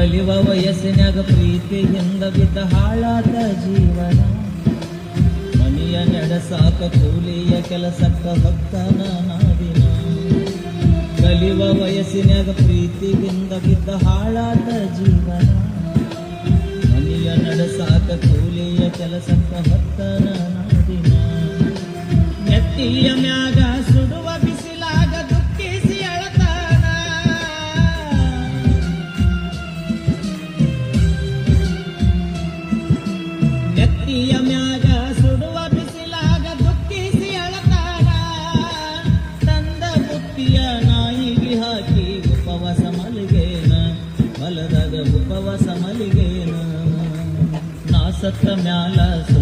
ಕಲಿವ ವಯಸ್ಸಿನಾಗ ಪ್ರೀತಿಯಿಂದ ಬಿದ್ದ ಹಾಳಾದ ಜೀವನ ಮನೆಯ ನಡೆಸಾಕ ಕೂಲಿಯ ಕೆಲಸಕ್ಕ ಹೊತ್ತನ ನಾದಿನ ಕಲಿವ ವಯಸ್ಸಿನಾಗ ಪ್ರೀತಿಯಿಂದ ಬಿದ್ದ ಹಾಳಾದ ಜೀವನ ಮನೆಯ ನಡೆಸಾಕ ಕೂಲಿಯ ಕೆಲಸಕ್ಕ ಹೊತ್ತನ ನಾದಿನ ನೆತ್ತಿಯ ಮ್ಯಾಗ